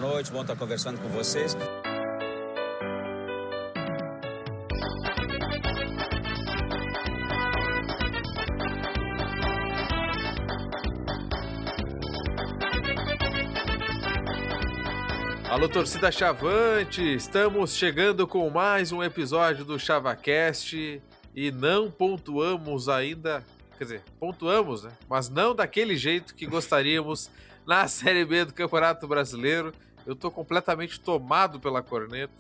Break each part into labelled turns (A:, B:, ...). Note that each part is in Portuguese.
A: noite, bom estar conversando com vocês.
B: Alô, torcida Chavante, estamos chegando com mais um episódio do ChavaCast e não pontuamos ainda, quer dizer, pontuamos, né? Mas não daquele jeito que gostaríamos na Série B do Campeonato Brasileiro. Eu tô completamente tomado pela corneta,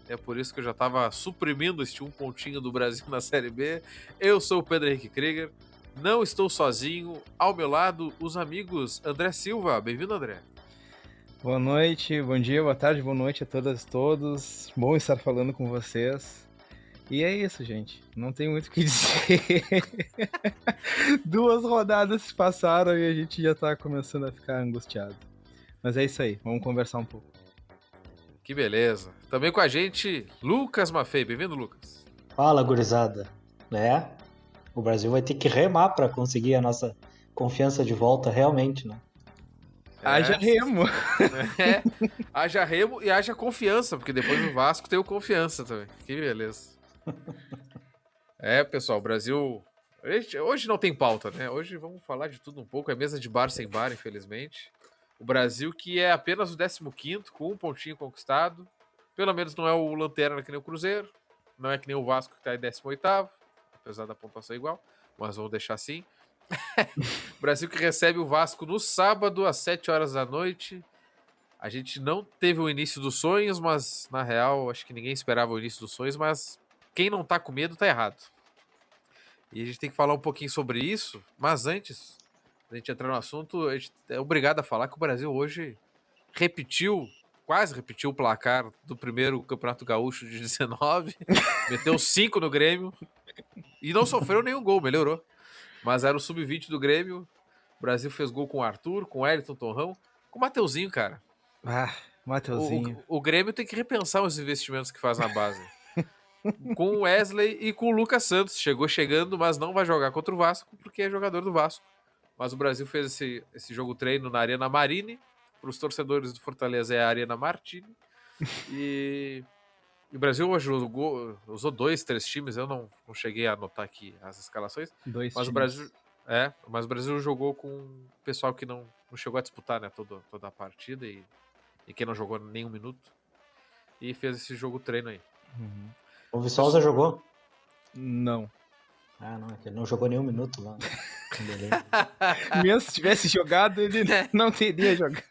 B: é por isso que eu já tava suprimindo este um pontinho do Brasil na Série B. Eu sou o Pedro Henrique Krieger, não estou sozinho, ao meu lado os amigos André Silva. Bem-vindo, André.
C: Boa noite, bom dia, boa tarde, boa noite a todas e todos. Bom estar falando com vocês. E é isso, gente. Não tem muito o que dizer. 2 rodadas se passaram e a gente já tá começando a ficar angustiado. Mas é isso aí, vamos conversar um pouco.
B: Que beleza. Também com a gente, Lucas Maffei. Bem-vindo, Lucas.
D: Fala, gurizada. O Brasil vai ter que remar para conseguir a nossa confiança de volta realmente, né?
C: Haja remo.
B: Haja remo e haja confiança, porque depois do Vasco tem o confiança também. Que beleza. Pessoal, o Brasil... Hoje não tem pauta, né? Hoje vamos falar de tudo um pouco. É mesa de bar sem bar, infelizmente. O Brasil que é apenas o 15º, com um pontinho conquistado. Pelo menos não é o lanterna que nem o Cruzeiro. Não é que nem o Vasco que tá em 18º, apesar da pontuação igual. Mas vamos deixar assim. O Brasil que recebe o Vasco no sábado, às 7 horas da noite. A gente não teve o início dos sonhos, mas na real, acho que ninguém esperava o início dos sonhos, mas quem não tá com medo tá errado. E a gente tem que falar um pouquinho sobre isso, mas antes da gente entrar no assunto, a gente é obrigado a falar que o Brasil hoje quase repetiu o placar do primeiro Campeonato Gaúcho de 19, meteu 5 no Grêmio e não sofreu nenhum gol, melhorou. Mas era o sub-20 do Grêmio. O Brasil fez gol com o Arthur, com o Wellington Torrão, com o Mateuzinho, cara.
C: Mateuzinho.
B: O Grêmio tem que repensar os investimentos que faz na base. Com o Wesley e com o Lucas Santos. Chegou chegando, mas não vai jogar contra o Vasco, porque é jogador do Vasco. Mas o Brasil fez esse jogo treino na Arena Marine. Para os torcedores do Fortaleza é a Arena Martini. E o Brasil hoje usou 2, 3 times. Eu não cheguei a anotar aqui as escalações. Mas o Brasil jogou com o pessoal que não chegou a disputar, né, toda a partida e quem não jogou nenhum minuto. E fez esse jogo treino aí.
D: Uhum. O Viçosa jogou?
C: Não.
D: Ah, não, ele não jogou nenhum minuto lá.
C: Mesmo se tivesse jogado, ele não teria jogado.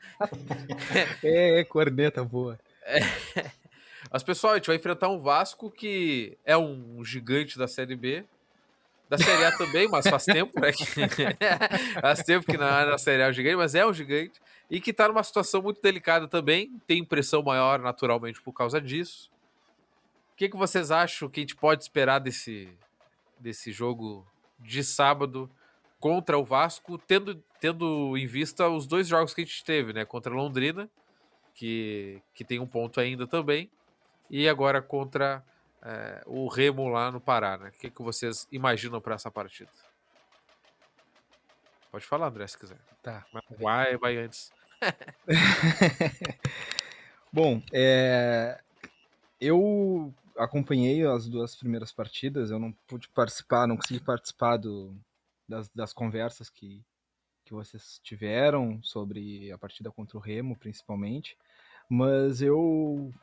C: Corneta boa.
B: Mas, pessoal, a gente vai enfrentar um Vasco que é um gigante da Série B. Da Série A também, mas faz tempo, né? Faz tempo que não é na Série A um gigante, mas é um gigante. E que tá numa situação muito delicada também. Tem pressão maior, naturalmente, por causa disso. O que vocês acham que a gente pode esperar desse jogo de sábado contra o Vasco, tendo em vista os 2 jogos que a gente teve, né? Contra a Londrina, que tem um ponto ainda também, e agora contra o Remo lá no Pará, né? O que vocês imaginam para essa partida? Pode falar, André, se quiser.
C: Tá.
B: Vai antes.
C: Bom, eu acompanhei as 2 primeiras partidas, eu não pude participar, não consegui participar das conversas que vocês tiveram sobre a partida contra o Remo, principalmente, mas eu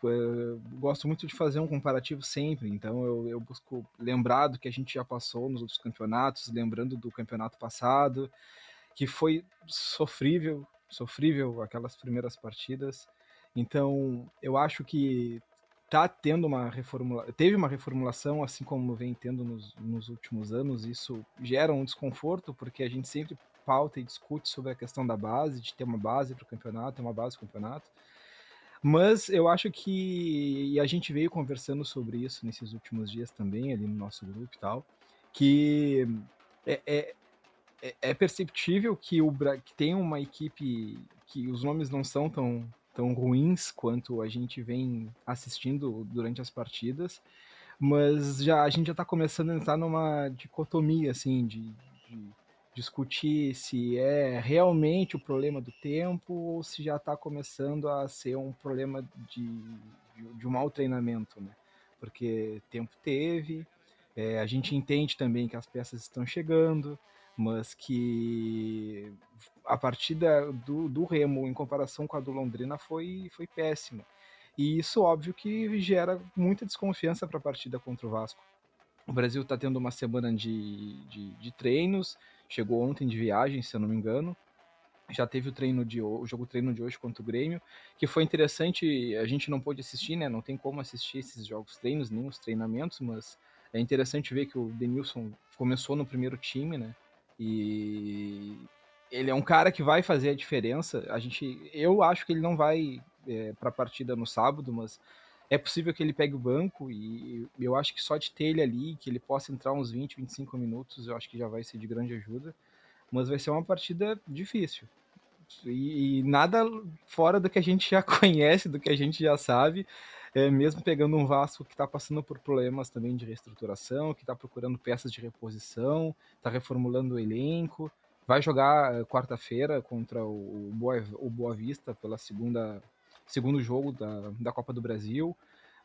C: gosto muito de fazer um comparativo sempre, então eu busco lembrar do que a gente já passou nos outros campeonatos, lembrando do campeonato passado, que foi sofrível aquelas primeiras partidas. Então eu acho que teve uma reformulação, assim como vem tendo nos últimos anos. Isso gera um desconforto, porque a gente sempre pauta e discute sobre a questão da base, de ter uma base para o campeonato, ter uma base para o campeonato. Mas eu acho que, e a gente veio conversando sobre isso nesses últimos dias também, ali no nosso grupo e tal, que é perceptível que tem uma equipe que os nomes não são tão ruins quanto a gente vem assistindo durante as partidas, mas a gente já está começando a entrar numa dicotomia, assim, discutir se é realmente o problema do tempo ou se já está começando a ser um problema de um mau treinamento, né? Porque tempo teve, a gente entende também que as peças estão chegando, mas que a partida do Remo em comparação com a do Londrina foi péssima. E isso, óbvio, que gera muita desconfiança para a partida contra o Vasco. O Brasil está tendo uma semana de treinos, chegou ontem de viagem, se eu não me engano. Já teve o jogo treino de hoje contra o Grêmio, que foi interessante. A gente não pôde assistir, né? Não tem como assistir esses jogos treinos, nem os treinamentos, mas é interessante ver que o Denilson começou no primeiro time, né? E ele é um cara que vai fazer a diferença. Eu acho que ele não vai para a partida no sábado, mas é possível que ele pegue o banco e eu acho que só de ter ele ali, que ele possa entrar uns 20, 25 minutos, eu acho que já vai ser de grande ajuda. Mas vai ser uma partida difícil. E nada fora do que a gente já conhece, do que a gente já sabe, mesmo pegando um Vasco que está passando por problemas também de reestruturação, que está procurando peças de reposição, está reformulando o elenco, vai jogar quarta-feira contra o Boa Vista pela segundo jogo da Copa do Brasil,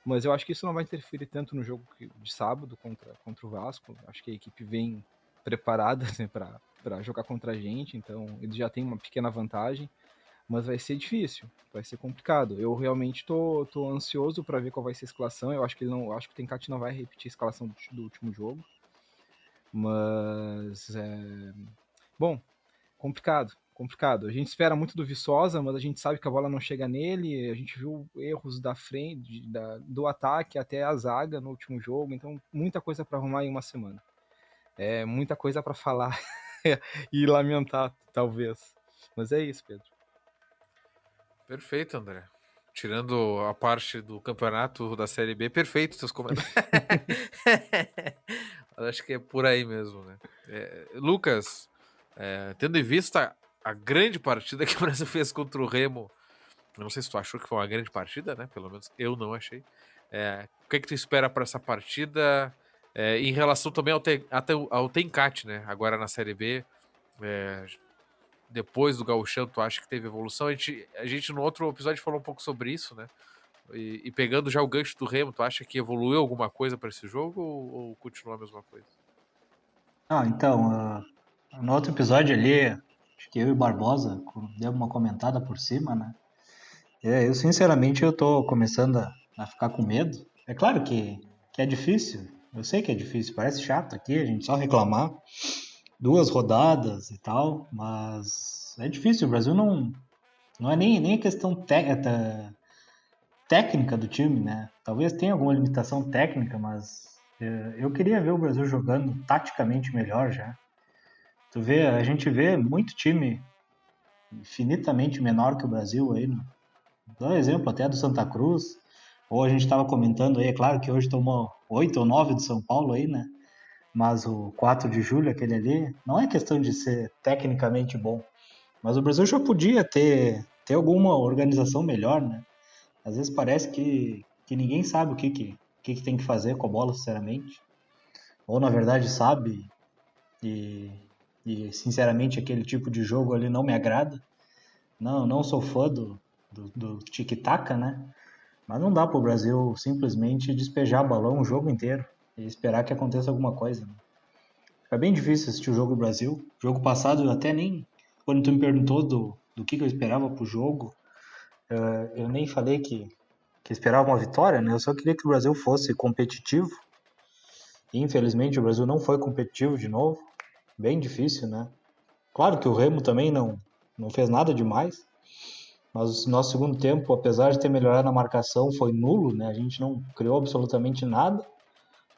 C: mas eu acho que isso não vai interferir tanto no jogo de sábado contra o Vasco. Acho que a equipe vem preparada, né, para jogar contra a gente, então eles já têm uma pequena vantagem, mas vai ser difícil, vai ser complicado. Eu realmente tô ansioso para ver qual vai ser a escalação. Eu acho que o Tencati não vai repetir a escalação do último jogo, mas bom, complicado. A gente espera muito do Viçosa, mas a gente sabe que a bola não chega nele. A gente viu erros da frente, do ataque até a zaga no último jogo, então muita coisa para arrumar em uma semana. Muita coisa para falar e lamentar, talvez. Mas é isso, Pedro.
B: Perfeito, André. Tirando a parte do campeonato da Série B, perfeito seus comentários. Acho que é por aí mesmo, né? Lucas, tendo em vista a grande partida que o Brasil fez contra o Remo, eu não sei se tu achou que foi uma grande partida, né? Pelo menos eu não achei. O que tu espera para essa partida? Em relação também ao Tencati, né? Agora na Série B, depois do Gauchão, tu acha que teve evolução? A gente no outro episódio falou um pouco sobre isso, né? E pegando já o gancho do Remo, tu acha que evoluiu alguma coisa para esse jogo ou continua a mesma coisa?
D: Então, no outro episódio ali, acho que eu e o Barbosa deu uma comentada por cima, né? Eu sinceramente eu tô começando a ficar com medo. É claro que é difícil, eu sei que é difícil, parece chato aqui a gente só reclamar, 2 rodadas e tal, mas é difícil, o Brasil não é nem a questão técnica do time, né? Talvez tenha alguma limitação técnica, mas eu queria ver o Brasil jogando taticamente melhor já. A gente vê muito time infinitamente menor que o Brasil aí, né? Dá um exemplo até do Santa Cruz, ou a gente estava comentando aí, é claro que hoje tomou 8 ou 9 do São Paulo aí, né? Mas o 4 de julho, aquele ali, não é questão de ser tecnicamente bom, mas o Brasil já podia ter alguma organização melhor, né? Às vezes parece que ninguém sabe o que tem que fazer com a bola, sinceramente. Ou na verdade sabe, e, sinceramente aquele tipo de jogo ali não me agrada. Não sou fã do tic-tac, né? Mas não dá pro Brasil simplesmente despejar balão o jogo inteiro e esperar que aconteça alguma coisa, né? Fica bem difícil assistir o jogo do Brasil. Jogo passado eu até nem. Quando tu me perguntou do que eu esperava pro jogo, eu nem falei que esperava uma vitória, né? Eu só queria que o Brasil fosse competitivo. E, infelizmente o Brasil não foi competitivo de novo. Bem difícil, né? Claro que o Remo também não fez nada demais. Mas o nosso segundo tempo, apesar de ter melhorado na marcação, foi nulo, né? A gente não criou absolutamente nada.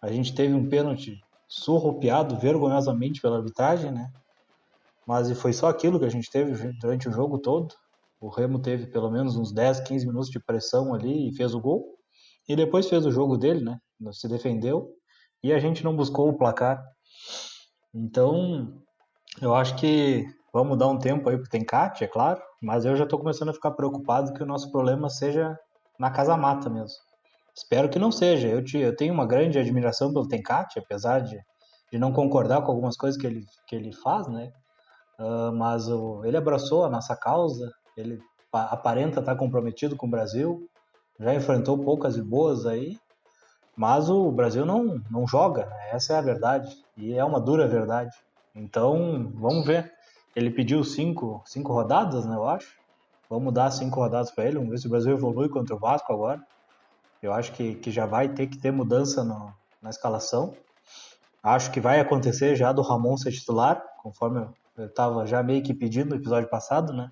D: A gente teve um pênalti surrupiado vergonhosamente pela arbitragem, né? Mas foi só aquilo que a gente teve durante o jogo todo. O Remo teve pelo menos uns 10, 15 minutos de pressão ali e fez o gol. E depois fez o jogo dele, né? Se defendeu. E a gente não buscou o placar. Então, eu acho que vamos dar um tempo aí pro Tencati, é claro. Mas eu já tô começando a ficar preocupado que o nosso problema seja na casa mata mesmo. Espero que não seja. Eu tenho uma grande admiração pelo Tencati, apesar de não concordar com algumas coisas que ele faz, né? Mas ele abraçou a nossa causa, ele aparenta estar comprometido com o Brasil, já enfrentou poucas e boas aí, mas o Brasil não joga, né? Essa é a verdade, e é uma dura verdade. Então, vamos ver. Ele pediu cinco rodadas, né, eu acho. Vamos dar 5 rodadas para ele, vamos ver se o Brasil evolui contra o Vasco agora. Eu acho que já vai ter que ter mudança na escalação. Acho que vai acontecer já do Ramon ser titular, conforme eu estava já meio que pedindo no episódio passado, né?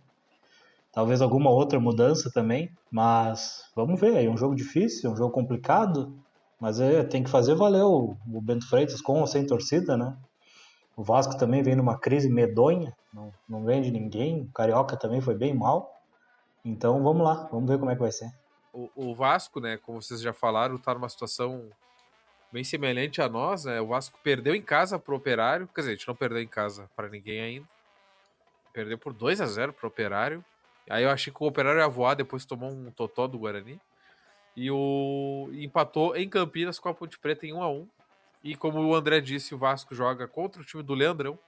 D: Talvez alguma outra mudança também, mas vamos ver. É um jogo difícil, um jogo complicado, mas tem que fazer valer o Bento Freitas com ou sem torcida, né? O Vasco também vem numa crise medonha, não vende ninguém. O Carioca também foi bem mal. Então vamos lá, vamos ver como é que vai ser.
B: O Vasco, né, como vocês já falaram, tá numa situação bem semelhante a nós, né? O Vasco perdeu em casa pro Operário, quer dizer, a gente não perdeu em casa para ninguém ainda. Perdeu por 2-0 pro Operário. Aí eu achei que o Operário ia voar, depois tomou um totó do Guarani. E empatou em Campinas com a Ponte Preta em 1-1. E como o André disse, o Vasco joga contra o time do Leandrão,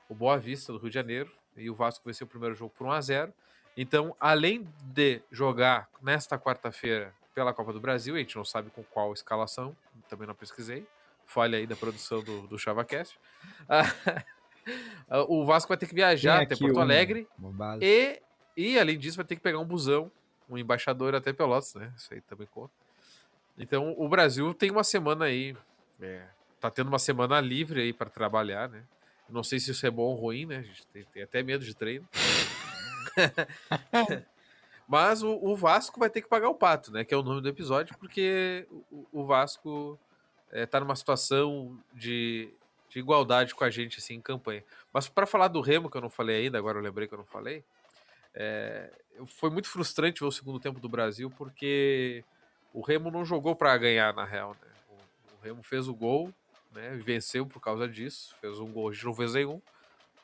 B: o Boa Vista do Rio de Janeiro. E o Vasco venceu o primeiro jogo por 1-0. Então, além de jogar nesta quarta-feira pela Copa do Brasil, a gente não sabe com qual escalação, também não pesquisei. Falha aí da produção do ChavaCast. O Vasco vai ter que viajar até Porto Alegre. E, além disso, vai ter que pegar um busão, um embaixador até Pelotas, né? Isso aí também conta. Então, o Brasil tem uma semana aí. Tá tendo uma semana livre aí para trabalhar, né? Não sei se isso é bom ou ruim, né? A gente tem até medo de treino. Mas o Vasco vai ter que pagar o pato, né? Que é o nome do episódio, porque o Vasco tá numa situação de igualdade com a gente, assim, em campanha. Mas para falar do Remo, que eu não falei ainda, agora eu lembrei que eu não falei, foi muito frustrante ver o segundo tempo do Brasil, porque o Remo não jogou para ganhar, na real, né? O Remo fez o gol, né? Venceu por causa disso, fez um gol, a gente não fez nenhum,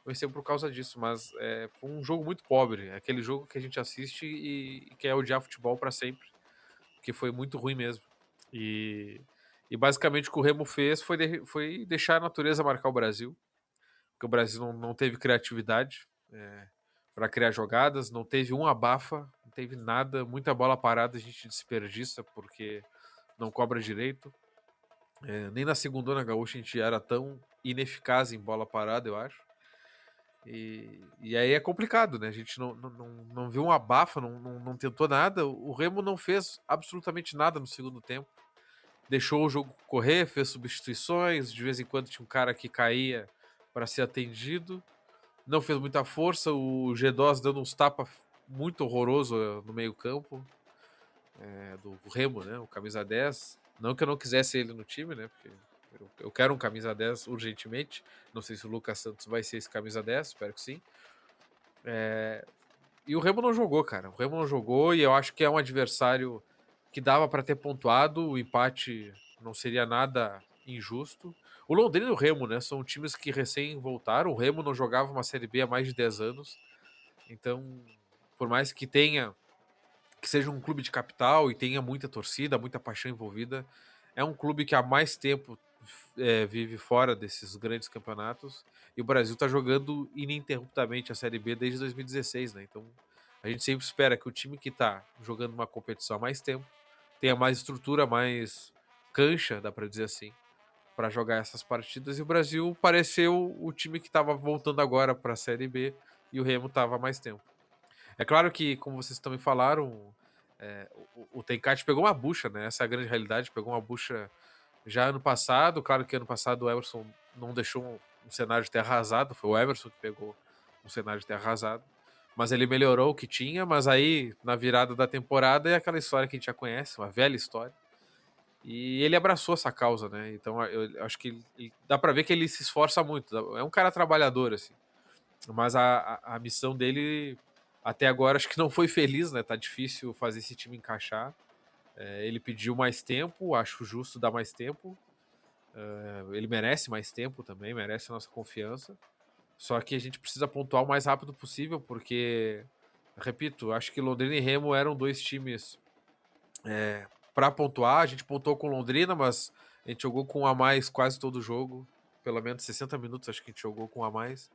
B: venceu por causa disso, mas foi um jogo muito pobre, aquele jogo que a gente assiste e quer odiar futebol para sempre, que foi muito ruim mesmo. E basicamente o que o Remo fez foi deixar a natureza marcar o Brasil, porque o Brasil não teve criatividade para criar jogadas, não teve um abafa, não teve nada, muita bola parada a gente desperdiça porque não cobra direito. Nem na segundona gaúcha a gente era tão ineficaz em bola parada, eu acho. E aí é complicado, né? A gente não viu um abafa, não tentou nada. O Remo não fez absolutamente nada no segundo tempo. Deixou o jogo correr, fez substituições, de vez em quando tinha um cara que caía para ser atendido. Não fez muita força, o G2 dando uns tapas muito horroroso no meio campo do Remo, né? O camisa 10. Não que eu não quisesse ele no time, né? Porque eu quero um camisa 10 urgentemente. Não sei se o Lucas Santos vai ser esse camisa 10, espero que sim. E o Remo não jogou, cara. O Remo não jogou e eu acho que é um adversário que dava para ter pontuado. O empate não seria nada injusto. O Londrina e o Remo, né? São times que recém voltaram. O Remo não jogava uma Série B há mais de 10 anos. Então, por mais que seja um clube de capital e tenha muita torcida, muita paixão envolvida, é um clube que há mais tempo vive fora desses grandes campeonatos, e o Brasil está jogando ininterruptamente a Série B desde 2016, né? Então a gente sempre espera que o time que está jogando uma competição há mais tempo tenha mais estrutura, mais cancha, dá para dizer assim, para jogar essas partidas, e o Brasil pareceu o time que estava voltando agora para a Série B e o Remo estava há mais tempo. É claro que, como vocês também falaram, o Tencate pegou uma bucha, né? Essa é a grande realidade, pegou uma bucha já ano passado. Claro que ano passado o Emerson não deixou um cenário de terra arrasada, foi o Emerson que pegou um cenário de terra arrasada, mas ele melhorou o que tinha. Mas aí, na virada da temporada, é aquela história que a gente já conhece, uma velha história, e ele abraçou essa causa, né? Então eu acho que dá pra ver que ele se esforça muito, é um cara trabalhador, assim, mas a missão dele até agora acho que não foi feliz, né? Tá difícil fazer esse time encaixar. Ele pediu mais tempo, acho justo dar mais tempo. Ele merece mais tempo também, merece a nossa confiança. Só que a gente precisa pontuar o mais rápido possível, porque, repito, acho que Londrina e Remo eram dois times para pontuar. A gente pontuou com Londrina, mas a gente jogou com um a mais quase todo o jogo. pelo menos 60 minutos, acho que a gente jogou com um a mais,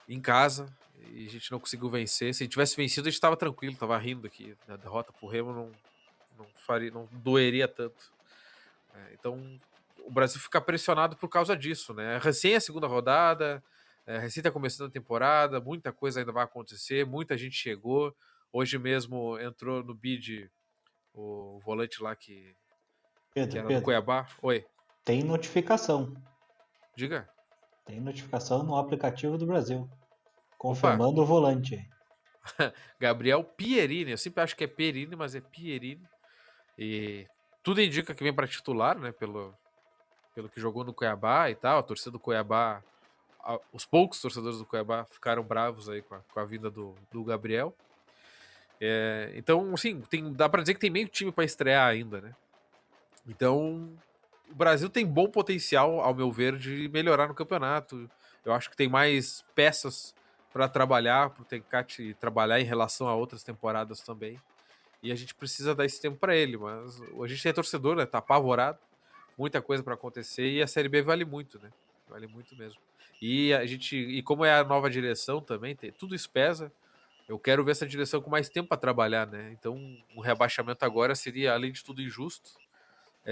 B: em casa, e a gente não conseguiu vencer. Se a gente tivesse vencido, a gente estava tranquilo, estava rindo aqui. A derrota pro Remo não doeria tanto. Então, o Brasil fica pressionado por causa disso, né? Recém a segunda rodada, recém está começando a temporada, muita coisa ainda vai acontecer, muita gente chegou. Hoje mesmo entrou no bid o volante lá que era do
D: Pedro,
B: Cuiabá. Oi,
D: tem notificação.
B: diga.
D: Tem notificação no aplicativo do Brasil.
B: Opa,
D: Confirmando o volante aí.
B: Gabriel Pierini. Eu sempre acho que é Perini, mas é Pierini. E tudo indica que vem para titular, né? Pelo que jogou no Cuiabá e tal. A torcida do Cuiabá, os poucos torcedores do Cuiabá ficaram bravos aí com a vinda do Gabriel. Então, assim, dá para dizer que tem meio time para estrear ainda, né? Então, o Brasil tem bom potencial, ao meu ver, de melhorar no campeonato. Eu acho que tem mais peças para trabalhar, para o Tencate trabalhar em relação a outras temporadas também. E a gente precisa dar esse tempo para ele, mas a gente é torcedor, né? Tá apavorado, muita coisa para acontecer e a Série B vale muito, né? Vale muito mesmo. E como é a nova direção também, tudo isso pesa. Eu quero ver essa direção com mais tempo para trabalhar, né? Então, um rebaixamento agora seria, além de tudo, injusto.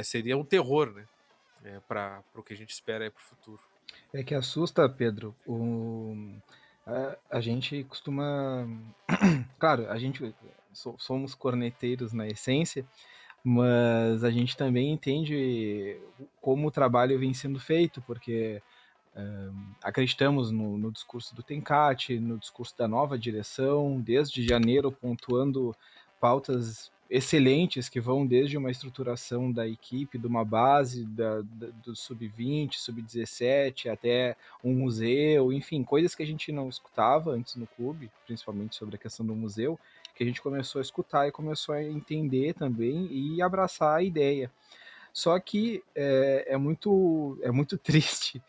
B: Seria um terror, né? Para o que a gente espera aí para o futuro.
C: É que assusta, Pedro. A gente costuma. Claro, a gente somos corneteiros na essência, mas a gente também entende como o trabalho vem sendo feito, porque acreditamos no discurso do Tencate, no discurso da nova direção, desde janeiro pontuando pautas excelentes que vão desde uma estruturação da equipe, de uma base do sub-20, sub-17, até um museu, enfim, coisas que a gente não escutava antes no clube, principalmente sobre a questão do museu, que a gente começou a escutar e começou a entender também e abraçar a ideia. Só que é muito triste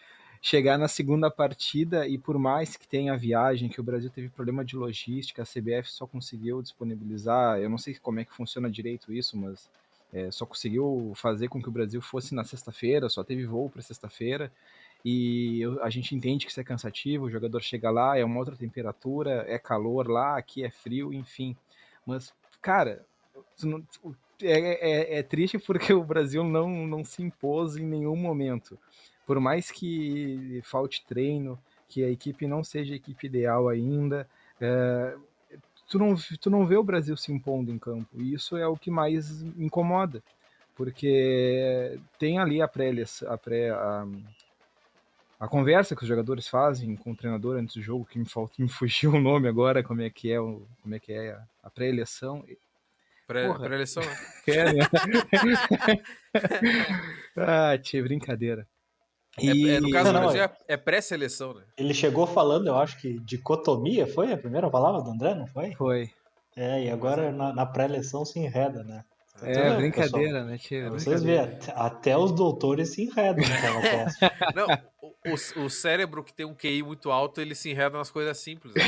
C: chegar na segunda partida e por mais que tenha a viagem, que o Brasil teve problema de logística, a CBF só conseguiu disponibilizar, eu não sei como é que funciona direito isso, mas só conseguiu fazer com que o Brasil fosse na sexta-feira, só teve voo para sexta-feira, e a gente entende que isso é cansativo, o jogador chega lá, é uma outra temperatura, é calor lá, aqui é frio, enfim. Mas, cara, é triste porque o Brasil não se impôs em nenhum momento. Por mais que falte treino, que a equipe não seja a equipe ideal ainda, tu não vê o Brasil se impondo em campo. E isso é o que mais incomoda. Porque tem ali a conversa que os jogadores fazem com o treinador antes do jogo, que me fugiu o nome agora, como é que é a pré-eleição.
B: Pré-eleição, né?
C: É, né? Tia, brincadeira.
B: No caso do
D: Não,
B: Brasil, é pré-seleção, né?
D: ele chegou falando, eu acho que dicotomia foi a primeira palavra do André, não foi?
C: Foi.
D: E agora na pré-eleição se enreda, né? Pessoal,
C: Brincadeira, né, tia?
D: vocês veem, até os doutores se enredam naquela cast.
B: Não, o cérebro que tem um QI muito alto, ele se enreda nas coisas simples. Né?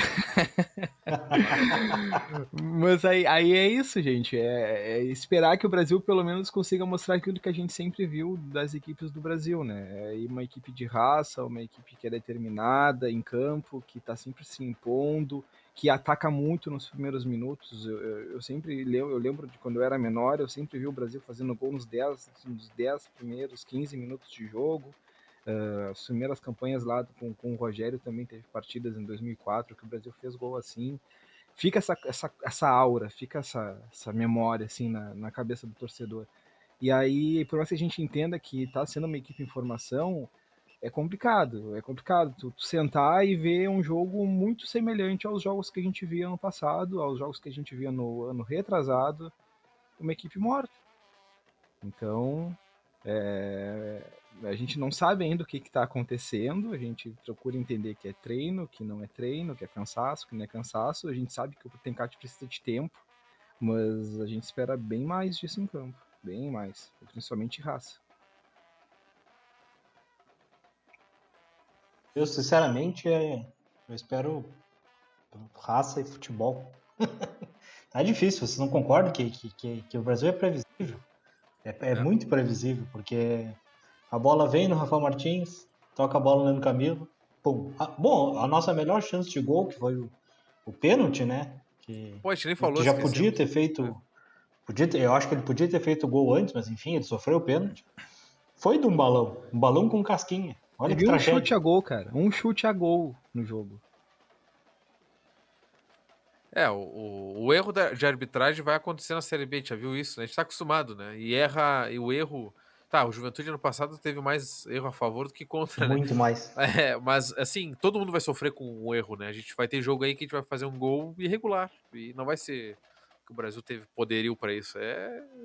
C: Mas aí é isso, gente. É esperar que o Brasil pelo menos consiga mostrar aquilo que a gente sempre viu das equipes do Brasil, né? Uma equipe de raça, uma equipe que é determinada em campo, que tá sempre se impondo, que ataca muito nos primeiros minutos. Eu sempre lembro de quando eu era menor, eu sempre vi o Brasil fazendo gol nos 10 primeiros 15 minutos de jogo. As primeiras campanhas lá com o Rogério também teve partidas em 2004 que o Brasil fez gol assim. Fica essa aura, fica essa memória assim na cabeça do torcedor. E aí, por mais que a gente entenda que tá sendo uma equipe em formação, é complicado tu sentar e ver um jogo muito semelhante aos jogos que a gente via no passado, aos jogos que a gente via no ano retrasado, uma equipe morta. Então, a gente não sabe ainda o que está acontecendo, a gente procura entender que é treino, que não é treino, que é cansaço, que não é cansaço, a gente sabe que o Tencate precisa de tempo, mas a gente espera bem mais disso em campo, bem mais, principalmente raça.
D: Eu, sinceramente, eu espero raça e futebol. Tá difícil, vocês não concordam que o Brasil é previsível? É muito previsível, porque a bola vem no Rafael Martins, toca a bola no Leandro Camilo, pum. Bom, a nossa melhor chance de gol, que foi o pênalti, né?
B: Pô, a gente nem
D: Que
B: falou,
D: já podia
B: esquecemos.
D: ter feito. Eu acho que ele podia ter feito o gol antes, mas enfim, ele sofreu o pênalti. Foi de um balão com casquinha. Olha que
C: Teve um chute
D: tragédia.
C: a gol, cara. Um chute a gol no jogo.
B: O erro de arbitragem vai acontecer na Série B, a gente já viu isso, né? A gente tá acostumado, né? E o erro. Tá, o Juventude ano passado teve mais erro a favor do que contra, né?
D: Muito mais.
B: Mas assim, todo mundo vai sofrer com o erro, né? A gente vai ter jogo aí que a gente vai fazer um gol irregular. E não vai ser que o Brasil teve poderio pra isso.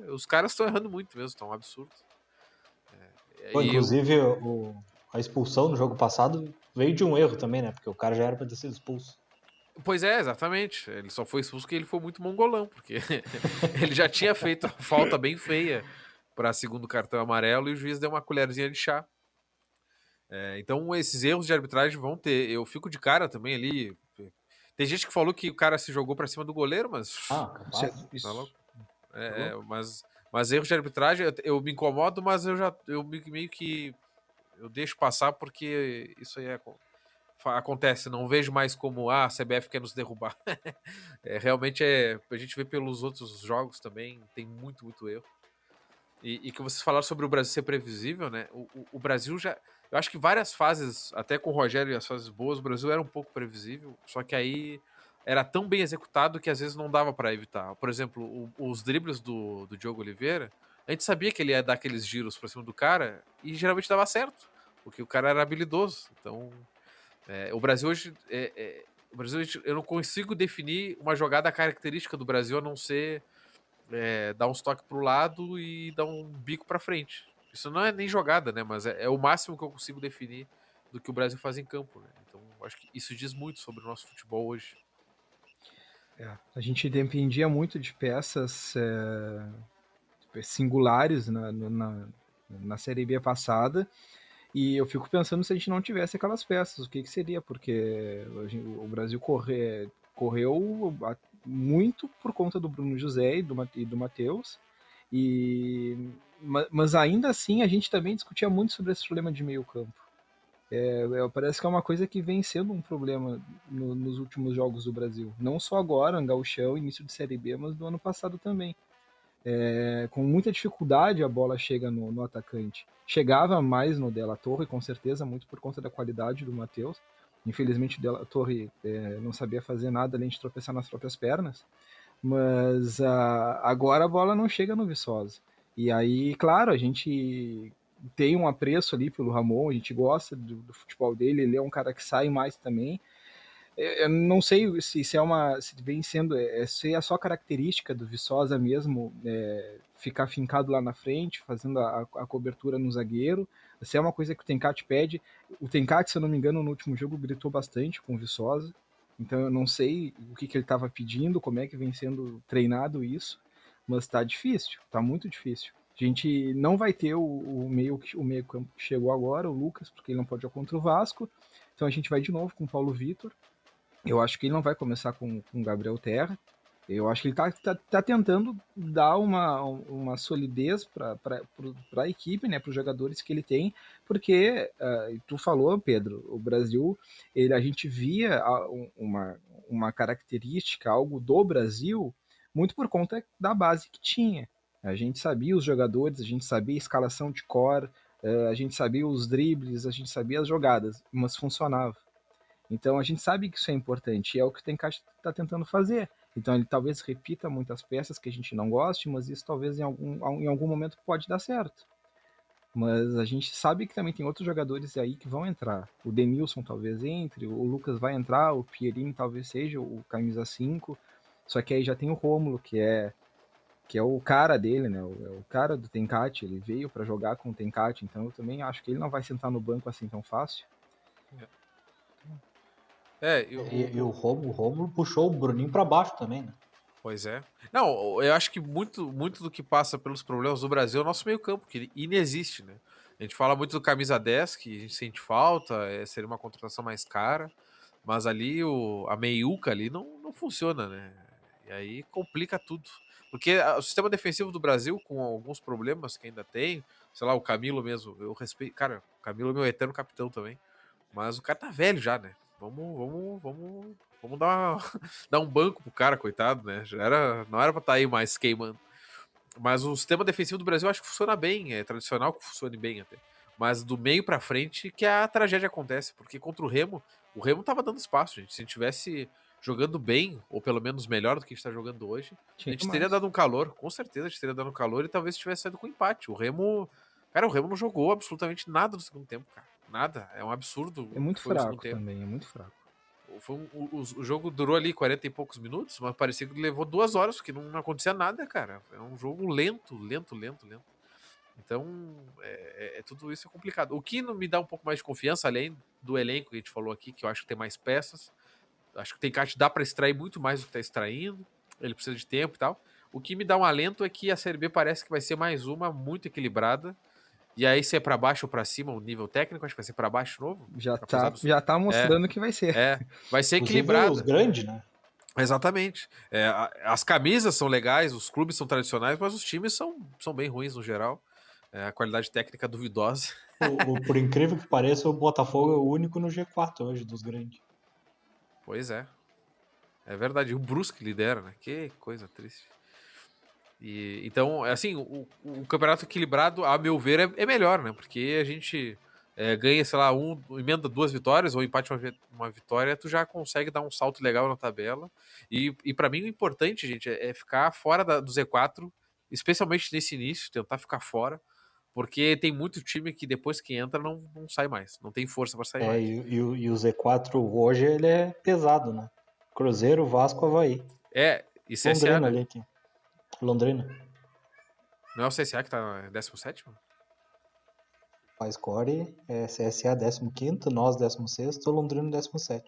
B: Os caras estão errando muito mesmo, tá um absurdo.
D: Pô,
B: E eu,
D: inclusive, a expulsão no jogo passado veio de um erro também, né? Porque o cara já era pra ter sido expulso.
B: Pois é, exatamente. Ele só foi expulso porque ele foi muito mongolão, porque ele já tinha feito a falta bem feia para segundo cartão amarelo e o juiz deu uma colherzinha de chá. Então esses erros de arbitragem vão ter. Eu fico de cara também ali. Tem gente que falou que o cara se jogou para cima do goleiro, mas
C: Isso,
D: Capaz.
B: tá louco?
C: isso.
B: Mas erros de arbitragem eu me incomodo, mas eu meio que eu deixo passar porque isso aí acontece. Não vejo mais como a CBF quer nos derrubar. Realmente a gente vê pelos outros jogos também tem muito erro. E que vocês falaram sobre o Brasil ser previsível, né? O Brasil já. Eu acho que várias fases, até com o Rogério e as fases boas, o Brasil era um pouco previsível, só que aí era tão bem executado que às vezes não dava para evitar. Por exemplo, os dribles do Diogo Oliveira, a gente sabia que ele ia dar aqueles giros pra cima do cara e geralmente dava certo, porque o cara era habilidoso. Então, o Brasil hoje. O Brasil, eu não consigo definir uma jogada característica do Brasil a não ser dar uns toques pro lado e dar um bico pra frente. Isso não é nem jogada, né? Mas é o máximo que eu consigo definir do que o Brasil faz em campo, né? Então, acho que isso diz muito sobre o nosso futebol hoje.
C: A gente dependia muito de peças singulares na Série B passada. E eu fico pensando se a gente não tivesse aquelas peças, o que seria? Porque o Brasil correu muito por conta do Bruno José e do Matheus. Mas ainda assim a gente também discutia muito sobre esse problema de meio campo. Parece que é uma coisa que vem sendo um problema nos últimos jogos do Brasil. Não só agora, no Gauchão, início de Série B, mas do ano passado também. Com muita dificuldade a bola chega no atacante. Chegava mais no Della Torre, com certeza, muito por conta da qualidade do Matheus. Infelizmente o Della Torre não sabia fazer nada além de tropeçar nas próprias pernas. Mas agora a bola não chega no Viçosa. E aí, claro, a gente tem um apreço ali pelo Ramon, a gente gosta do futebol dele, ele é um cara que sai mais também. Eu não sei se vem sendo se é só característica do Viçosa mesmo ficar fincado lá na frente, fazendo a cobertura no zagueiro, se é uma coisa que o Tencate pede. O Tencate, se eu não me engano, no último jogo gritou bastante com o Viçosa, então eu não sei o que ele estava pedindo, como é que vem sendo treinado isso, mas está difícil, está muito difícil. A gente não vai ter o meio campo que chegou agora, o Lucas, porque ele não pode jogar contra o Vasco, então a gente vai de novo com o Paulo Vitor. Eu acho que ele não vai começar com o Gabriel Terra. Eu acho que ele tá tentando dar uma solidez para a equipe, né, para os jogadores que ele tem, porque tu falou, Pedro, o Brasil, a gente via uma característica, algo do Brasil, muito por conta da base que tinha. A gente sabia os jogadores, a gente sabia a escalação de cor, a gente sabia os dribles, a gente sabia as jogadas, mas funcionava. Então a gente sabe que isso é importante e é o que o Tencate está tentando fazer. Então ele talvez repita muitas peças que a gente não goste, mas isso talvez em algum momento pode dar certo. Mas a gente sabe que também tem outros jogadores aí que vão entrar. O Denilson talvez entre, o Lucas vai entrar, o Pierin talvez seja o camisa 5. Só que aí já tem o Rômulo, que é o cara dele, né? O cara do Tencate, ele veio para jogar com o Tencate, então eu também acho que ele não vai sentar no banco assim tão fácil.
D: E o Romulo puxou o Bruninho pra baixo também, né?
B: Pois é. Não, eu acho que muito do que passa pelos problemas do Brasil é o nosso meio-campo, que ele inexiste, né? A gente fala muito do camisa 10, que a gente sente falta, seria uma contratação mais cara, mas ali a meiuca ali não funciona, né? E aí complica tudo. Porque o sistema defensivo do Brasil, com alguns problemas que ainda tem, sei lá, o Camilo mesmo, eu respeito, cara, o Camilo é meu eterno capitão também, mas o cara tá velho já, né? Vamos dar um banco pro cara, coitado, né? Não era pra estar aí mais queimando. Mas o sistema defensivo do Brasil eu acho que funciona bem, é tradicional que funcione bem até. Mas do meio pra frente que a tragédia acontece, porque contra o Remo tava dando espaço, gente. Se a gente tivesse jogando bem, ou pelo menos melhor do que a gente tá jogando hoje, a gente teria dado um calor, com certeza a gente teria dado um calor e talvez tivesse saído com empate. Cara, o Remo não jogou absolutamente nada no segundo tempo, cara. Nada, é um absurdo.
C: É muito fraco também, é muito fraco.
B: O jogo durou ali 40 e poucos minutos, mas parecia que levou 2 horas, porque não acontecia nada, cara. É um jogo lento. Então, tudo isso é complicado. O que não me dá um pouco mais de confiança, além do elenco que a gente falou aqui, que eu acho que tem mais peças, acho que o Tencate dá para extrair muito mais do que tá extraindo, ele precisa de tempo e tal. O que me dá um alento é que a Série B parece que vai ser mais uma muito equilibrada. E aí, se é pra baixo ou pra cima, o nível técnico, acho que vai ser pra baixo de novo.
C: Já tá mostrando que vai ser.
B: Vai ser equilibrado.
D: Os grandes, né?
B: Exatamente. As camisas são legais, os clubes são tradicionais, mas os times são bem ruins no geral. A qualidade técnica duvidosa.
D: Por incrível que pareça, o Botafogo é o único no G4 hoje dos grandes.
B: Pois é. É verdade. O Brusque lidera, né? Que coisa triste. Então, assim, o campeonato equilibrado, a meu ver, é melhor, né? Porque a gente ganha, sei lá, emenda 2 vitórias ou empate uma vitória, tu já consegue dar um salto legal na tabela. E para mim o importante, gente, é ficar fora do Z4, especialmente nesse início, tentar ficar fora, porque tem muito time que depois que entra não sai mais, não tem força para sair mais.
D: E o Z4 hoje ele é pesado, né? Cruzeiro, Vasco, Avaí.
B: E CSA,
D: Londrina
B: né?
D: ali aqui. Londrina.
B: Não é o CSA que tá em 17º?
D: A score é CSA 15º, nós 16º, Londrina 17º.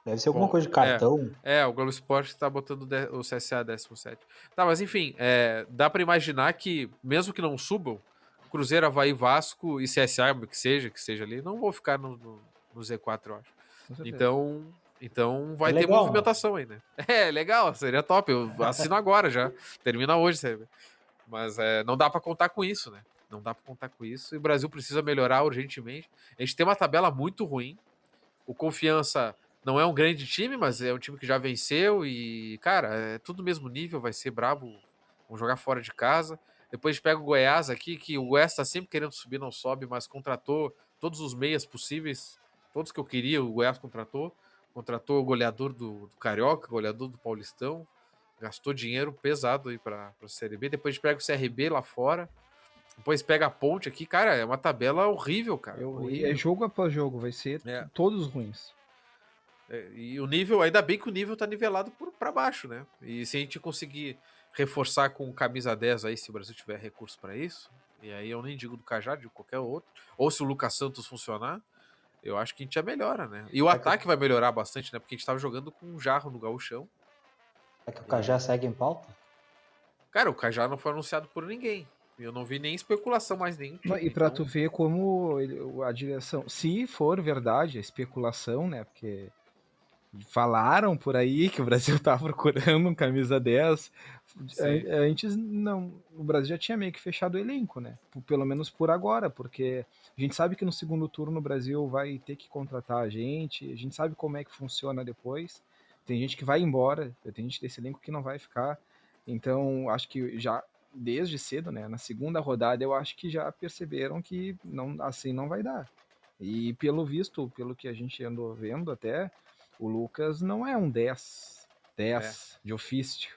D: Deve ser alguma coisa de cartão.
B: O Globo Esporte tá botando o CSA 17º. Tá, mas enfim, dá pra imaginar que, mesmo que não subam, Cruzeiro, Avaí, Vasco e CSA, que seja ali, não vão ficar no Z4, eu acho. Então vai ter
D: legal,
B: movimentação aí, né? Legal, seria top. Eu assino agora já. Termina hoje, sabe? Mas não dá pra contar com isso, né? Não dá pra contar com isso. E o Brasil precisa melhorar urgentemente. A gente tem uma tabela muito ruim. O Confiança não é um grande time, mas é um time que já venceu e, cara, é tudo mesmo nível, vai ser brabo. Vamos jogar fora de casa. Depois a gente pega o Goiás aqui, que o Goiás tá sempre querendo subir, não sobe, mas contratou todos os meias possíveis, todos que eu queria, o Goiás contratou. Contratou o goleador do Carioca, goleador do Paulistão. Gastou dinheiro pesado aí pra Série B. Depois a gente pega o CRB lá fora. Depois pega a Ponte aqui. Cara, é uma tabela horrível, cara.
C: É jogo após jogo, vai ser todos ruins.
B: E o nível, ainda bem que o nível tá nivelado pra baixo, né? E se a gente conseguir reforçar com camisa 10 aí, se o Brasil tiver recurso pra isso, e aí eu nem digo do Cajá, digo qualquer outro, ou se o Lucas Santos funcionar, eu acho que a gente já melhora, né? E o ataque vai melhorar bastante, né? Porque a gente tava jogando com um Jarro no gauchão.
D: É que o Cajá segue em pauta?
B: Cara, o Cajá não foi anunciado por ninguém. Eu não vi nem especulação mais nenhum.
C: E pra tu ver como a direção, se for verdade a especulação, né? Porque falaram por aí que o Brasil tá procurando um camisa 10. Antes não, o Brasil já tinha meio que fechado o elenco, né? Pelo menos por agora, porque a gente sabe que no segundo turno o Brasil vai ter que contratar a gente sabe como é que funciona depois. Tem gente que vai embora, tem gente desse elenco que não vai ficar. Então, acho que já desde cedo, né, na segunda rodada, eu acho que já perceberam que não, assim não vai dar. E pelo visto, pelo que a gente andou vendo até, o Lucas não é um 10 de ofício.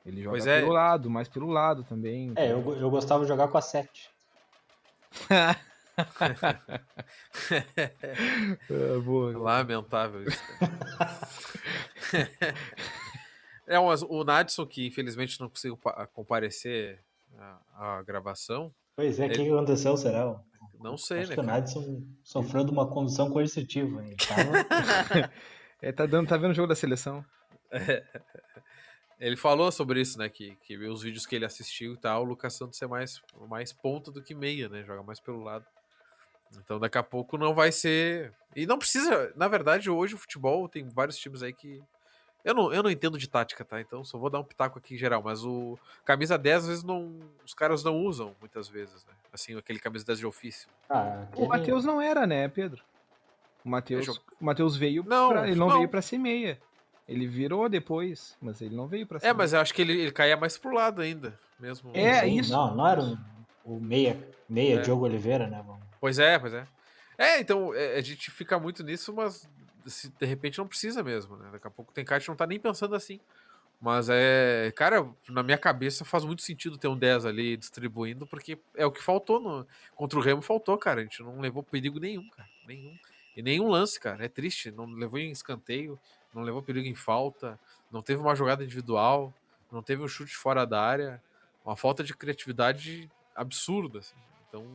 C: Ele joga pelo lado, mais pelo lado também. Então...
D: eu gostava de jogar com a 7.
C: Boa.
B: Lamentável isso, o Nadson, que infelizmente não conseguiu comparecer à gravação.
D: Pois é, o que aconteceu, será?
B: Não sei,
D: acho
B: né,
D: que
B: cara?
D: o Nadson sofreu de uma condição coercitiva.
C: Tá vendo o jogo da seleção.
B: Ele falou sobre isso, né? Que os vídeos que ele assistiu e tal, o Lucas Santos é mais ponta do que meia, né? Joga mais pelo lado. Então daqui a pouco não vai ser. E não precisa. Na verdade, hoje o futebol tem vários times aí que Eu não entendo de tática, tá? Então só vou dar um pitaco aqui em geral, mas o camisa 10 às vezes os caras não usam muitas vezes, né? Assim, aquele camisa 10 de ofício.
C: O Matheus não era, né, Pedro? O Matheus veio ele não veio pra ser meia. Ele virou depois, mas ele não veio pra ser
B: mas eu acho que ele caía mais pro lado ainda, mesmo.
D: Sim.
C: Isso.
D: Não era o meia Diogo Oliveira, né?
B: Pois é. Então a gente fica muito nisso, mas de repente não precisa mesmo, né? Daqui a pouco tem cara que não tá nem pensando assim. Mas cara, na minha cabeça faz muito sentido ter um 10 ali distribuindo, porque é o que faltou contra o Remo, faltou, cara. A gente não levou perigo nenhum, cara. Nenhum. E nenhum lance, cara. É triste. Não levou em escanteio, não levou perigo em falta, não teve uma jogada individual, não teve um chute fora da área. Uma falta de criatividade absurda, assim. Então.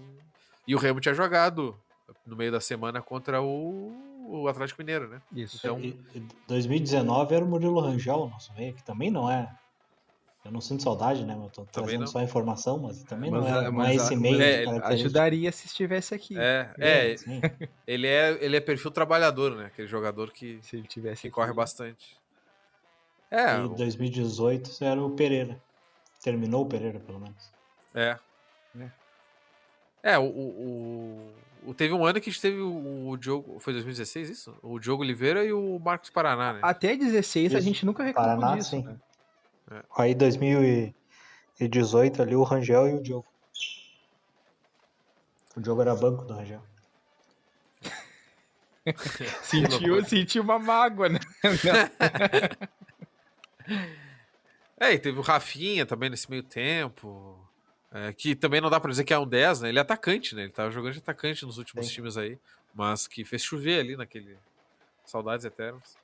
B: E o Remo tinha jogado no meio da semana contra o Atlético Mineiro, né?
C: Isso.
B: Então,
D: E 2019 era o Murilo Rangel, nosso meia, que também não é. Eu não sinto saudade, né? Eu tô trazendo
B: não.
D: só informação, mas também
C: Mas,
D: não é esse meia de característica.
C: ajudaria se estivesse aqui.
D: Sim.
B: Ele é perfil trabalhador, né? Aquele jogador que
C: Se ele tivesse aqui.
B: corre bastante.
D: E 2018 era o Pereira. Terminou o Pereira, pelo menos.
B: Teve um ano que a gente teve o Diogo. Foi 2016 isso? O Diogo Oliveira e o Marcos Paraná, né?
C: Até 16
D: Isso.
C: a gente nunca reclamou
D: Paraná,
C: disso,
D: sim.
C: né?
D: Aí 2018 ali o Rangel e o Diogo. O Diogo era banco do Rangel.
C: Sentiu uma mágoa, né?
B: E teve o Rafinha também nesse meio tempo. Que também não dá pra dizer que é um 10, né? Ele é atacante, né? Ele tava jogando de atacante nos últimos times aí. Mas que fez chover ali naquele. Saudades eternas.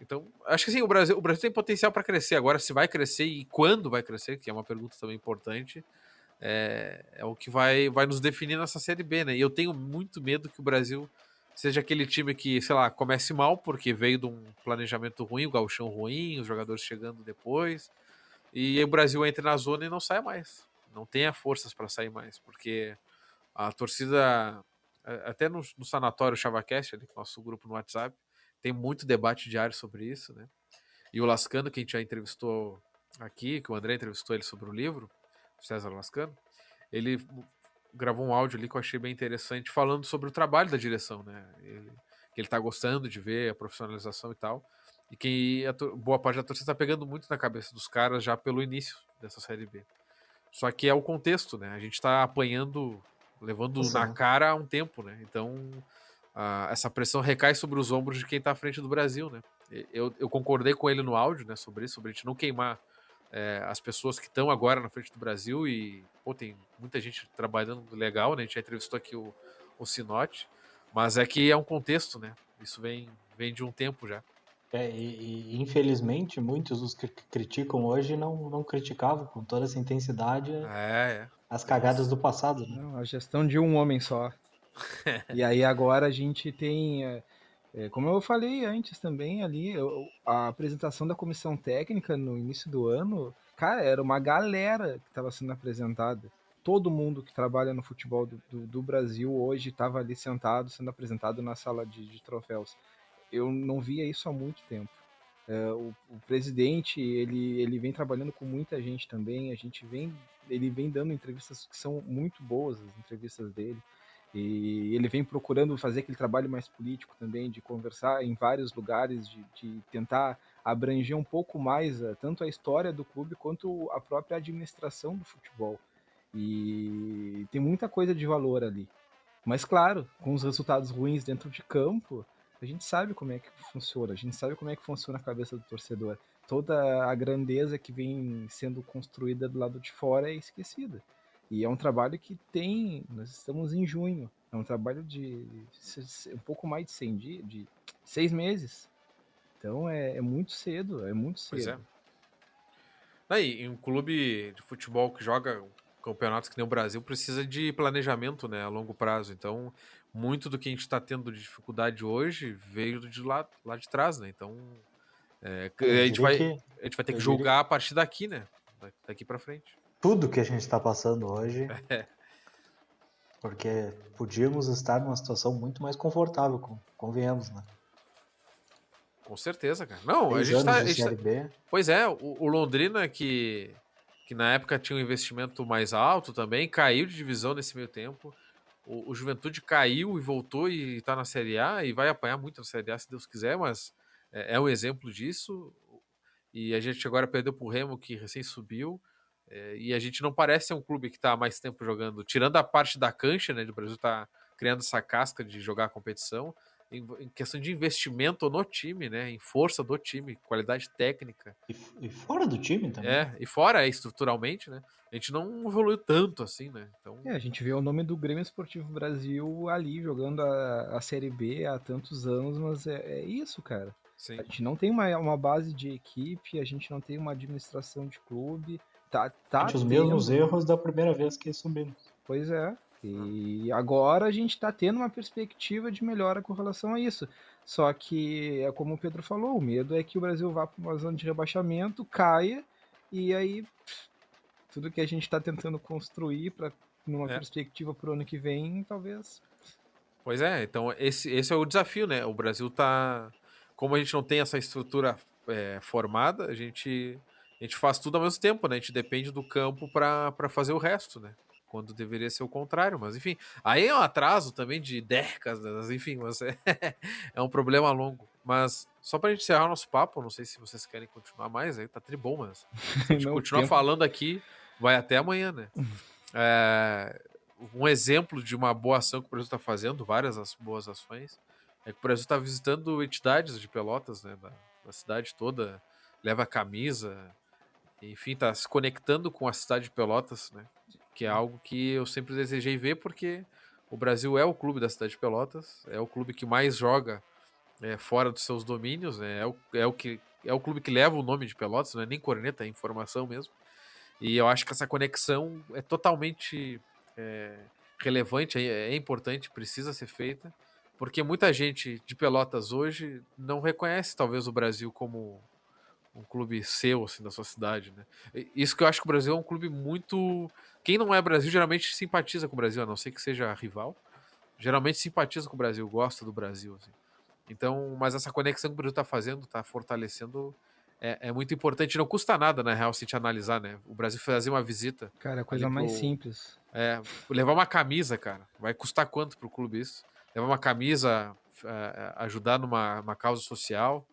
B: Então, acho que assim, o Brasil tem potencial para crescer. Agora, se vai crescer e quando vai crescer, que é uma pergunta também importante, é o que vai nos definir nessa Série B, né? E eu tenho muito medo que o Brasil seja aquele time que, sei lá, comece mal porque veio de um planejamento ruim, o gauchão ruim, os jogadores chegando depois, e aí o Brasil entre na zona e não saia mais. Não tenha forças para sair mais, porque a torcida, até no Sanatório ChavaCast, ali, nosso grupo no WhatsApp, tem muito debate diário sobre isso, né? E o Lascano, que a gente já entrevistou aqui, que o André entrevistou ele sobre o livro, o César Lascano, ele gravou um áudio ali que eu achei bem interessante, falando sobre o trabalho da direção, né? Que ele tá gostando de ver a profissionalização e tal, e que boa parte da torcida tá pegando muito na cabeça dos caras já pelo início dessa Série B. Só que é o contexto, né? A gente tá apanhando, levando na cara há um tempo, né? Então, essa pressão recai sobre os ombros de quem tá à frente do Brasil, né? Eu concordei com ele no áudio, né, sobre isso, sobre a gente não queimar as pessoas que estão agora na frente do Brasil e, tem muita gente trabalhando legal, né? A gente já entrevistou aqui o Sinote, mas é que é um contexto, né? Isso vem de um tempo já.
D: E infelizmente muitos dos que criticam hoje não criticavam com toda essa intensidade as cagadas do passado, né?
C: Não, a gestão de um homem só. E aí agora a gente tem, como eu falei antes também ali, a apresentação da comissão técnica no início do ano, cara, era uma galera que estava sendo apresentada. Todo mundo que trabalha no futebol do Brasil hoje estava ali sentado, sendo apresentado na sala de troféus. Eu não via isso há muito tempo. O presidente, ele vem trabalhando com muita gente também, ele vem dando entrevistas que são muito boas, as entrevistas dele, e ele vem procurando fazer aquele trabalho mais político também, de conversar em vários lugares, de tentar abranger um pouco mais tanto a história do clube quanto a própria administração do futebol. E tem muita coisa de valor ali. Mas claro, com os resultados ruins dentro de campo, a gente sabe como é que funciona, a gente sabe como é que funciona a cabeça do torcedor. Toda a grandeza que vem sendo construída do lado de fora é esquecida. E é um trabalho que nós estamos em junho, é um trabalho de um pouco mais de 100 dias, de 6 meses. Então é muito cedo, é muito cedo.
B: Pois é. E um clube de futebol que joga campeonatos que nem o Brasil precisa de planejamento, né, a longo prazo. Então, muito do que a gente está tendo de dificuldade hoje veio de lá de trás, né? Então, a gente vai ter que julgar a partir daqui, né? Daqui para frente.
D: Tudo que a gente está passando hoje, porque podíamos estar numa situação muito mais confortável, convenhamos, né?
B: Com certeza, cara. Não, a
D: 10
B: gente
D: anos
B: tá.
D: de Série B.
B: Pois é, o Londrina, que na época tinha um investimento mais alto também, caiu de divisão nesse meio tempo. O Juventude caiu e voltou e tá na Série A e vai apanhar muito na Série A, se Deus quiser, mas é um exemplo disso. E a gente agora perdeu pro Remo, que recém subiu. E a gente não parece ser um clube que tá há mais tempo jogando, tirando a parte da cancha, né? Do Brasil tá criando essa casca de jogar a competição. Em questão de investimento no time, né? Em força do time, qualidade técnica.
D: E fora do time também.
B: E fora estruturalmente, né? A gente não evoluiu tanto assim, né? Então,
C: A gente vê o nome do Grêmio Esportivo Brasil ali jogando a Série B há tantos anos, mas é isso, cara.
B: sim.
C: A gente não tem uma base de equipe, a gente não tem uma administração de clube. Tá
D: Os mesmos erros da primeira vez que subimos.
C: Pois é. E agora a gente está tendo uma perspectiva de melhora com relação a isso. Só que, é como o Pedro falou, o medo é que o Brasil vá para uma zona de rebaixamento, caia, e aí tudo que a gente está tentando construir para numa perspectiva para o ano que vem, talvez.
B: Pois é, então esse é o desafio, né? O Brasil tá. Como a gente não tem essa estrutura formada, a gente faz tudo ao mesmo tempo, né? A gente depende do campo para fazer o resto, né? Quando deveria ser o contrário, mas enfim. Aí é um atraso também de décadas, enfim, mas é um problema longo. Mas só pra gente encerrar o nosso papo, não sei se vocês querem continuar mais, aí tá tribom, mas se a gente
C: Não,
B: continuar falando aqui, vai até amanhã, né? Um exemplo de uma boa ação que o Brasil está fazendo, várias boas ações, é que o Brasil está visitando entidades de Pelotas, né, da cidade toda, leva camisa, enfim, está se conectando com a cidade de Pelotas, né, que é algo que eu sempre desejei ver, porque o Brasil é o clube da cidade de Pelotas, é o clube que mais joga fora dos seus domínios, né, é o clube que leva o nome de Pelotas, não é nem corneta, é informação mesmo. E eu acho que essa conexão é totalmente relevante, é importante, precisa ser feita, porque muita gente de Pelotas hoje não reconhece talvez o Brasil como um clube seu, assim, da sua cidade, né? Isso que eu acho que o Brasil é um clube muito... Quem não é Brasil geralmente simpatiza com o Brasil, a não ser que seja rival, geralmente simpatiza com o Brasil, gosta do Brasil, assim. Então, mas essa conexão que o Brasil está fazendo, está fortalecendo, é muito importante. Não custa nada, na real, se a gente analisar, né? O Brasil fazer uma visita.
C: Cara, a coisa mais simples.
B: Levar uma camisa, cara. Vai custar quanto pro clube isso? Levar uma camisa, ajudar numa causa social.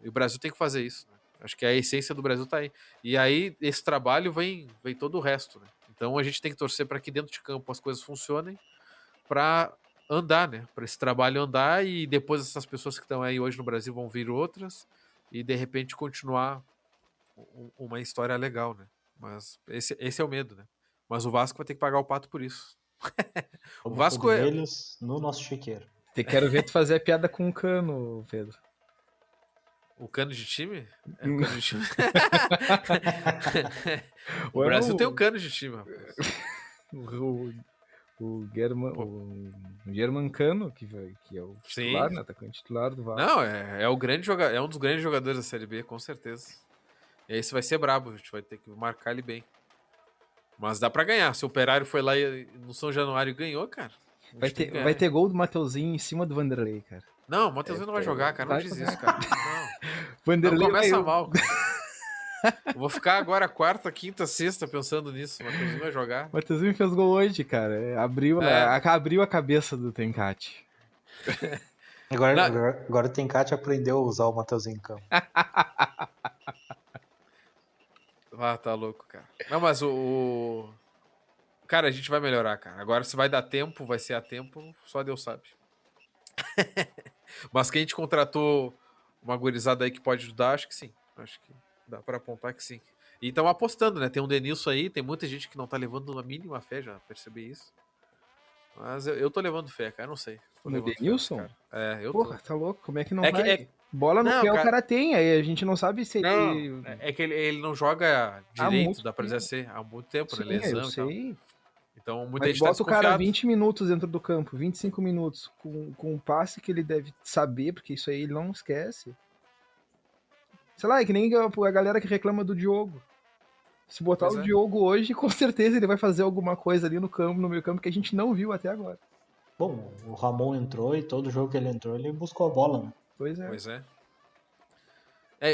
B: E o Brasil tem que fazer isso, né? Acho que a essência do Brasil tá aí. E aí, esse trabalho vem todo o resto, né? Então a gente tem que torcer para que dentro de campo as coisas funcionem para andar, né? Para esse trabalho andar e depois essas pessoas que estão aí hoje no Brasil vão vir outras e de repente continuar uma história legal, né? Mas esse é o medo, né? Mas o Vasco vai ter que pagar o pato por isso.
D: O
B: Vasco é
D: deles no nosso chiqueiro.
C: Quero ver tu fazer a piada com o Cano, Pedro.
B: O cano de time? É o cano de time. O Brasil tem um cano de time, rapaz.
C: O German Cano, que é o titular, né? Atacante titular do Vasco.
B: Não, é um dos grandes jogadores da Série B, com certeza. E esse vai ser brabo, a gente vai ter que marcar ele bem. Mas dá pra ganhar. Se o Operário foi lá no São Januário e ganhou, cara.
C: Vai ter gol do Mateuzinho em cima do Vanderlei, cara.
B: Não, o Mateuzinho não vai jogar, cara. Não diz isso, cara. Não.
C: Vanderlei
B: não começa mal, cara. Eu vou ficar agora quarta, quinta, sexta pensando nisso. O Mateuzinho vai jogar.
C: O Mateuzinho fez gol hoje, cara. Abriu a cabeça do Tencate.
D: Agora o Tencate aprendeu a usar o Mateuzinho em campo.
B: Tá louco, cara. Não, mas Cara, a gente vai melhorar, cara. Agora, se vai dar tempo, vai ser a tempo, só Deus sabe. Mas que a gente contratou uma gurizada aí que pode ajudar, acho que sim. Acho que dá pra apontar que sim. E estão apostando, né? Tem um Denilson aí, tem muita gente que não tá levando a mínima fé, já percebi isso. Mas eu tô levando fé, cara, eu não sei.
C: No Denilson?
B: Eu
C: Porra,
B: tô.
C: tá louco, como é que não vai? Bola no pé o cara tem, aí a gente não sabe se ele...
B: É que ele não joga direito, dá pra dizer assim, há muito tempo,
C: sim,
B: né? Lesão
C: eu sei.
B: Então, muita
C: Mas
B: gente tá
C: bota o cara
B: desconfiado.
C: 20 minutos dentro do campo, 25 minutos, com um passe que ele deve saber, porque isso aí ele não esquece. Sei lá, é que nem a galera que reclama do Diogo. Se botar o Diogo hoje, com certeza ele vai fazer alguma coisa ali no campo, no meio campo, que a gente não viu até agora.
D: Bom, o Ramon entrou e todo jogo que ele entrou, ele buscou a bola, né?
C: Pois é.
B: Pois é.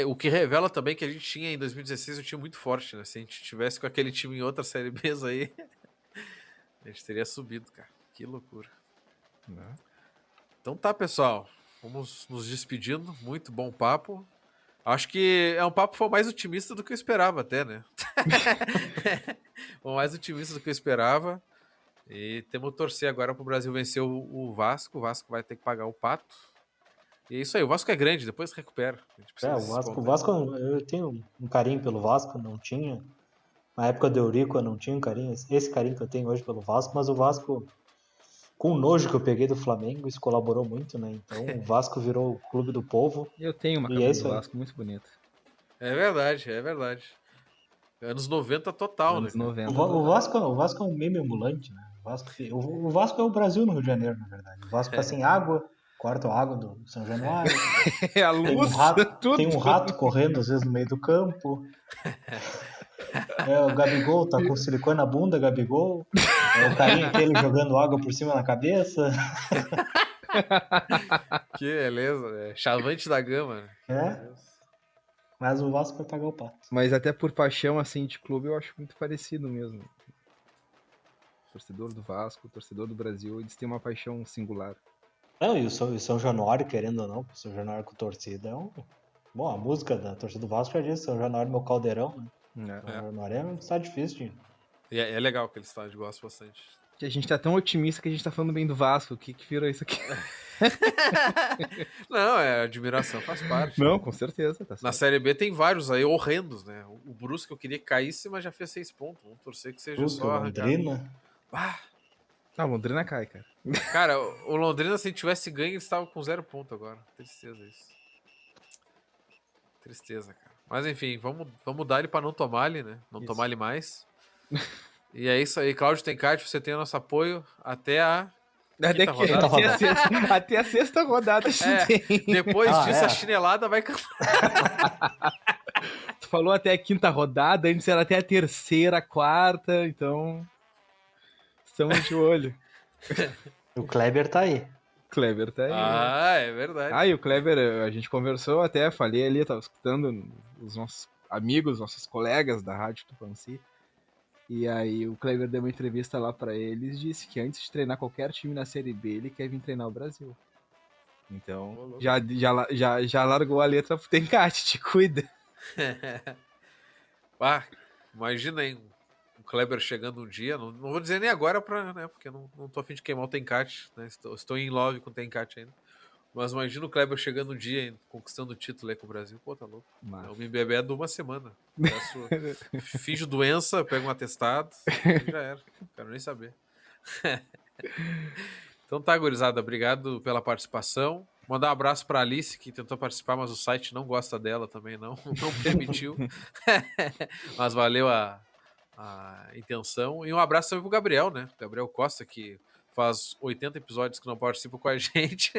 B: O que revela também que a gente tinha em 2016 um time muito forte, né? Se a gente tivesse com aquele time em outra Série B aí, a gente teria subido, cara. Que loucura.
C: Né?
B: Então tá, pessoal. Vamos nos despedindo. Muito bom papo. Acho que é um papo que foi mais otimista do que eu esperava até, né? Foi mais otimista do que eu esperava. E temos que torcer agora pro Brasil vencer o Vasco. O Vasco vai ter que pagar o pato. E é isso aí. O Vasco é grande, depois recupera. A gente precisa
D: O
B: desses
D: Vasco,
B: pontos aí.
D: eu tenho um carinho pelo Vasco, não tinha. Na época do Eurico eu não tinha um carinho, esse carinho que eu tenho hoje pelo Vasco, mas o Vasco, com o nojo que eu peguei do Flamengo, isso colaborou muito, né? Então o Vasco virou o clube do povo
C: Eu tenho uma
D: e é
C: camisa
D: isso
C: do
D: aí.
C: Vasco muito bonita.
B: É verdade, é verdade. Anos 90 total,
C: Anos
B: né, cara?
C: 90.
D: O Vasco é um meme ambulante, né? O Vasco é o Brasil no Rio de Janeiro, na verdade. O Vasco tá sem água, corta a água do São Januário,
C: É a
D: tem
C: luz, tudo.
D: tem um rato correndo às vezes no meio do campo. O Gabigol tá com silicone na bunda, Gabigol. O carinha aquele jogando água por cima na cabeça.
B: Que beleza, né? Chavante da gama, né?
D: É, mas o Vasco vai pagar o pato.
C: Mas até por paixão, assim, de clube, eu acho muito parecido mesmo. O torcedor do Vasco, o torcedor do Brasil, eles têm uma paixão singular.
D: Não, e o São Januário, querendo ou não, o São Januário com torcida é um. Bom, a música da torcida do Vasco já diz São Januário meu caldeirão, né? São Januário é um estado difícil, gente.
B: E é legal aquele estádio, gosto bastante.
C: Que a gente tá tão otimista que a gente tá falando bem do Vasco. O que virou isso aqui?
B: Não, admiração faz parte.
C: Não, com certeza. Tá
B: Na
C: certo.
B: Série B tem vários aí horrendos, né? O Brusque eu queria que caísse, mas já fez 6 pontos. Vamos torcer que seja
D: Brusque,
B: só arrancar.
D: Londrina.
B: Ah,
C: Ah, Londrina cai, cara.
B: cara, o Londrina, se tivesse ganho, ele estava com 0 ponto agora. Tristeza isso. Tristeza, cara. Mas enfim, vamos dar ele pra não tomar ele, né? Não
C: Isso.
B: tomar ele mais. E é isso aí, Cláudio Tencati, você tem o nosso apoio até a
C: Até,
B: quinta rodada.
C: até a sexta rodada a gente tem.
B: Depois disso, a chinelada vai cantar.
C: Tu falou até a quinta rodada, antes era até a terceira, quarta, então estamos de olho.
D: O Kleber tá aí.
C: Kleber tá aí.
B: É verdade.
C: Ah, e o Kleber, a gente conversou até, falei ali, tava escutando os nossos amigos, nossos colegas da Rádio Tupanci. E aí o Kleber deu uma entrevista lá pra eles e disse que antes de treinar qualquer time na Série B, ele quer vir treinar o Brasil. Então, já largou a letra pro Tencate, te cuida.
B: Imagina aí o Kleber chegando um dia, não vou dizer nem agora, né, porque não tô a fim de queimar o Tencate, né, estou em love com o Tencate ainda. Mas imagina o Kleber chegando um dia conquistando o título aí com o Brasil. Pô, tá louco. Eu me bebê de uma semana. Finjo doença, pego um atestado e já era. Quero nem saber. Então tá, gurizada. Obrigado pela participação. Mandar um abraço pra Alice, que tentou participar, mas o site não gosta dela também, não permitiu. Mas valeu a intenção. E um abraço também pro Gabriel, né? Gabriel Costa, que faz 80 episódios que não participa com a gente.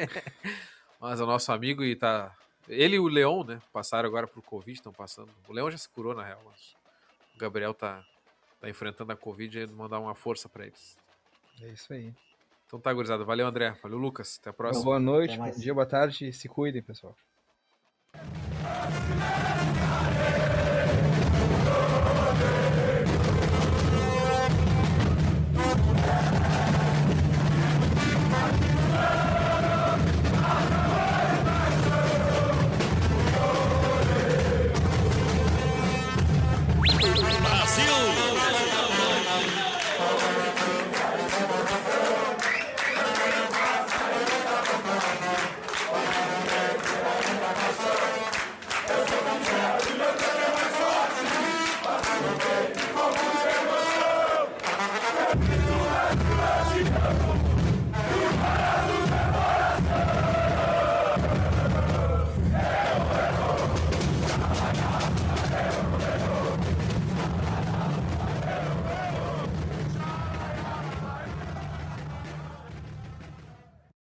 B: Mas é o nosso amigo e tá... Ele e o Leon, né? Passaram agora pro Covid, estão passando. O Leon já se curou, na real, mas o Gabriel tá enfrentando a Covid e mandar uma força pra eles.
C: É isso aí.
B: Então tá, gurizada. Valeu, André. Valeu, Lucas. Até a próxima.
C: Boa noite,
D: Até
C: bom
D: mais.
C: dia, boa tarde. Se cuidem, pessoal.